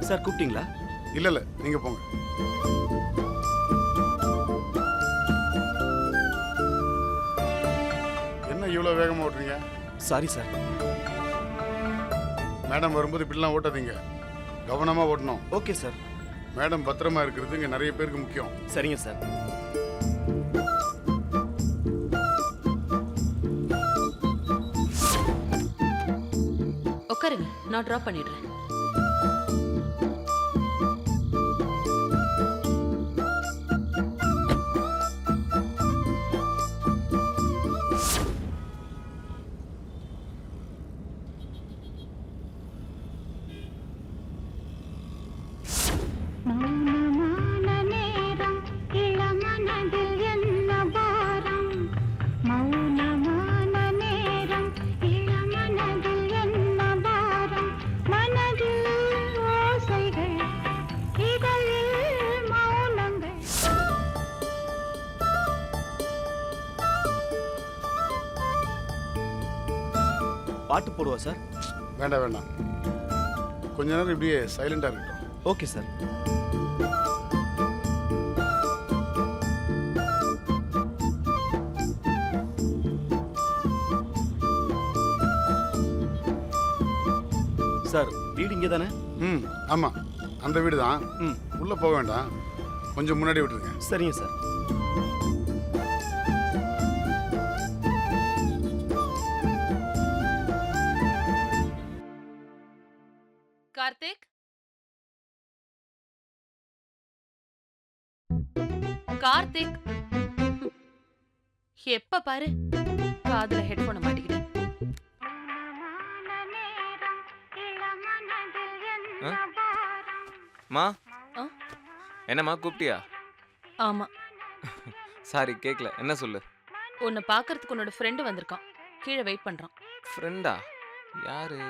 Sir கூப்பிட்டீங்களா? இல்லை இல்லை, நீங்கள் போங்க. என்ன இவ்வளோ வேகமாக ஓட்டுறீங்க? Sorry sir. மேடம் வரும்போது இப்படிலாம் ஓட்டாதீங்க, கவனமாக ஓட்டணும். Okay sir. மேடம் பத்திரமா இருக்கிறது இங்கே நிறைய பேருக்கு முக்கியம். சரிங்க சார். உட்காருங்க, நான் டிராப் பண்ணிடுறேன். பாட்டு போடுவா சார்? வேண்டாம் வேண்டாம், கொஞ்ச நேரம் இப்படியே சைலண்டாக இருக்கட்டும். Okay sir. சார் வீடு இங்கே தானே? ம் ஆமாம், அந்த வீடு தான். ம் உள்ளே போக வேண்டாம், கொஞ்சம் முன்னாடி விட்டுருங்க. சரிங்க சார். கார்த்திக், கார்த்திக், எப்ப பாரு காதுல ஹெட்போனை மாட்டிக்கிட்டு. மா ஆ? என்னம்மா கூப்பிட்டியா? ஆமா, சாரி கேட்கல, என்ன சொல்லு. உன்னை பாக்குறதுக்கு உன்னோட ஃப்ரெண்டு வந்திருக்கான், கீழே வெயிட் பண்றான். ஃப்ரெண்டா? யாரு?